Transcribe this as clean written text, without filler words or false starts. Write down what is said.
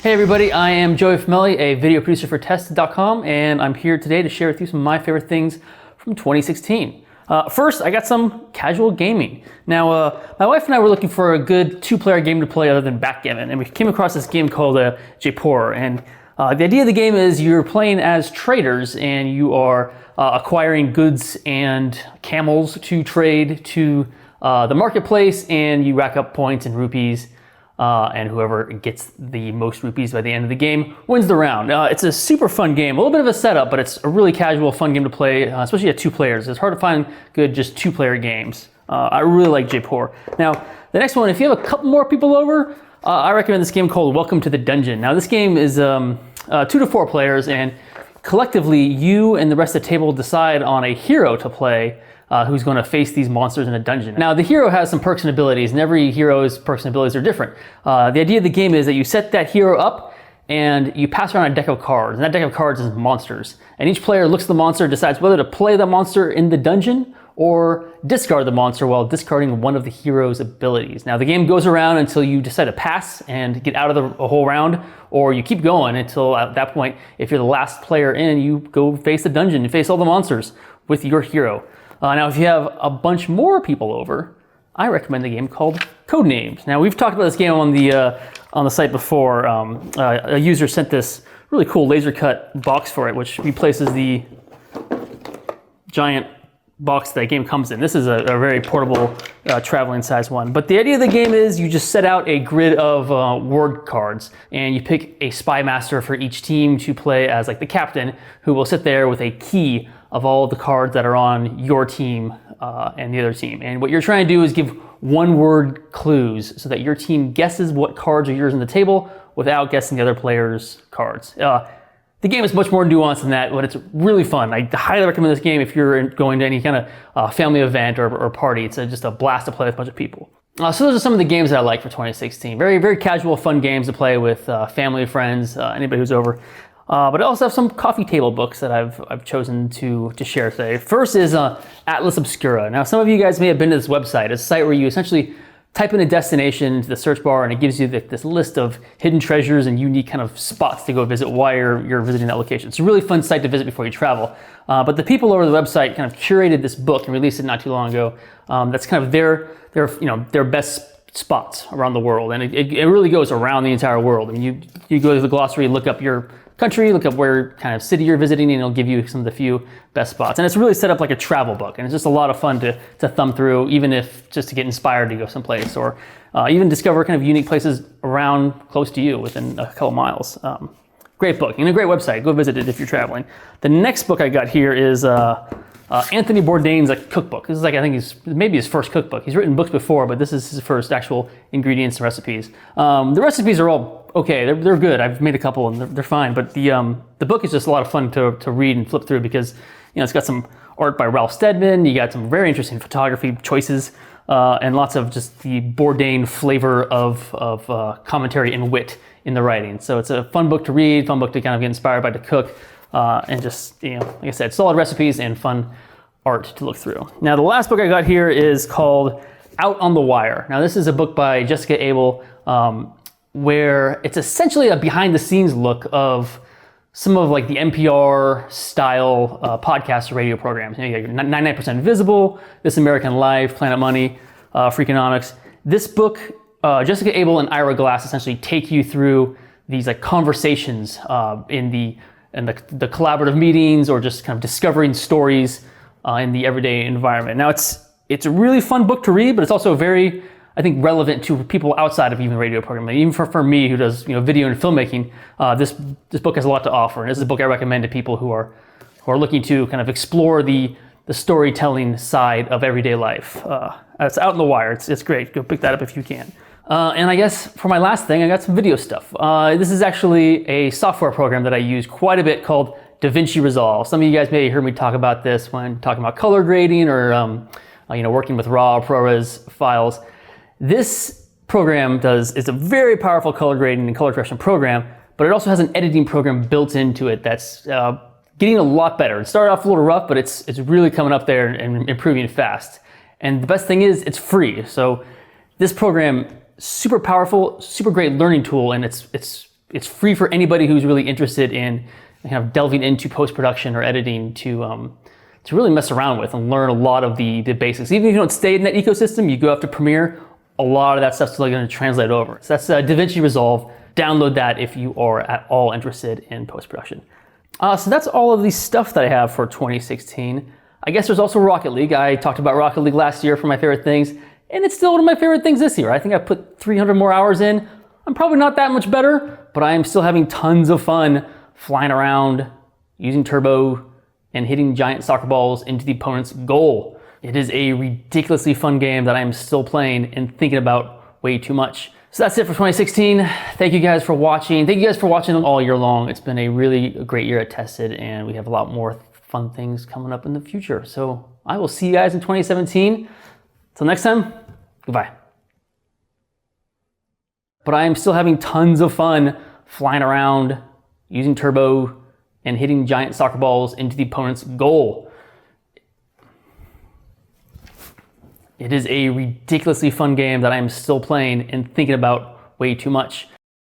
Hey everybody, I am Joey Fameli, a video producer for Tested.com, and I'm here today to share with you some of my favorite things from 2016. First, I got some casual gaming. Now, my wife and I were looking for a good two-player game to play other than backgammon, and we came across this game called Jaipur. And the idea of the game is you're playing as traders, and you are acquiring goods and camels to trade to the marketplace, and you rack up points and rupees. And whoever gets the most rupees by the end of the game wins the round. It's a super fun game, a little bit of a setup, but it's a really casual, fun game to play, especially at two players. It's hard to find good just two-player games. I really like Jaipur. Now, the next one, if you have a couple more people over, I recommend this game called Welcome to the Dungeon. Now, this game is 2 to 4 players, and collectively, you and the rest of the table decide on a hero to play who's going to face these monsters in a dungeon. Now, the hero has some perks and abilities, and every hero's perks and abilities are different. The idea of the game is that you set that hero up, and you pass around a deck of cards, and that deck of cards is monsters. And each player looks at the monster, decides whether to play the monster in the dungeon, or discard the monster while discarding one of the hero's abilities. Now, the game goes around until you decide to pass and get out of the whole round, or you keep going until at that point, if you're the last player in, you go face the dungeon and face all the monsters with your hero. Now, if you have a bunch more people over, I recommend a game called Codenames. Now, we've talked about this game on the site before. A user sent this really cool laser cut box for it, which replaces the giant box that game comes in. This is a very portable, traveling size one. But the idea of the game is you just set out a grid of word cards, and you pick a spy master for each team to play as like the captain, who will sit there with a key of all of the cards that are on your team and the other team. And what you're trying to do is give one-word clues so that your team guesses what cards are yours on the table without guessing the other player's cards. The game is much more nuanced than that, but it's really fun. I highly recommend this game if you're going to any kind of family event or party. It's just a blast to play with a bunch of people. So those are some of the games that I like for 2016. Very, very casual, fun games to play with family, friends, anybody who's over. But I also have some coffee table books that I've chosen to share today. First is Atlas Obscura. Now, some of you guys may have been to this website. It's a site where you essentially type in a destination into the search bar, and it gives you this list of hidden treasures and unique kind of spots to go visit while you're visiting that location. It's a really fun site to visit before you travel. But the people over the website kind of curated this book and released it not too long ago. That's kind of their best spots around the world, and it really goes around the entire world. I mean, you go to the glossary, look up your country, look up where kind of city you're visiting, and it'll give you some of the few best spots. And it's really set up like a travel book, and it's just a lot of fun to thumb through, even if just to get inspired to go someplace, or even discover kind of unique places around close to you within a couple miles. Great book and a great website. Go visit it if you're traveling. The next book I got here is Anthony Bourdain's cookbook. This is I think maybe his first cookbook. He's written books before, but this is his first actual ingredients and recipes. The recipes are all okay. They're good. I've made a couple and they're fine. But the book is just a lot of fun to read and flip through because it's got some art by Ralph Steadman. You got some very interesting photography choices and lots of just the Bourdain flavor of commentary and wit in the writing. So it's a fun book to read, fun book to kind of get inspired by to cook. And just, like I said, solid recipes and fun art to look through. Now, the last book I got here is called Out on the Wire. Now, this is a book by Jessica Abel, where it's essentially a behind-the-scenes look of some of like the NPR style podcast or radio programs. You got 99% Invisible, This American Life, Planet Money, Freakonomics. This book, Jessica Abel and Ira Glass essentially take you through these like conversations in the collaborative meetings, or just kind of discovering stories in the everyday environment. Now, it's a really fun book to read, but it's also very, I think, relevant to people outside of even radio programming. Even for me, who does video and filmmaking, this book has a lot to offer, and this is a book I recommend to people who are looking to kind of explore the storytelling side of everyday life. It's Out on the Wire. It's great. Go pick that up if you can. And I guess for my last thing, I got some video stuff. This is actually a software program that I use quite a bit called DaVinci Resolve. Some of you guys may have heard me talk about this when talking about color grading or working with raw ProRes files. This program it's a very powerful color grading and color correction program, but it also has an editing program built into it that's getting a lot better. It started off a little rough, but it's really coming up there and improving fast. And the best thing is it's free. So this program, super powerful, super great learning tool, and it's it's free for anybody who's really interested in kind of delving into post-production or editing to really mess around with and learn a lot of the basics. Even if you don't stay in that ecosystem, you go after Premiere, a lot of that stuff's still going to translate over. So that's DaVinci Resolve. Download that if you are at all interested in post-production. So that's all of the stuff that I have for 2016. I guess there's also Rocket League. I talked about Rocket League last year for my favorite things, and it's still one of my favorite things this year. I think I put 300 more hours in. I'm probably not that much better, but I am still having tons of fun flying around, using turbo, and hitting giant soccer balls into the opponent's goal. It is a ridiculously fun game that I am still playing and thinking about way too much. So that's it for 2016. Thank you guys for watching. Thank you guys for watching all year long. It's been a really great year at Tested, and we have a lot more fun things coming up in the future. So I will see you guys in 2017. Till next time, goodbye. But I am still having tons of fun flying around, using turbo, and hitting giant soccer balls into the opponent's goal. It is a ridiculously fun game that I am still playing and thinking about way too much.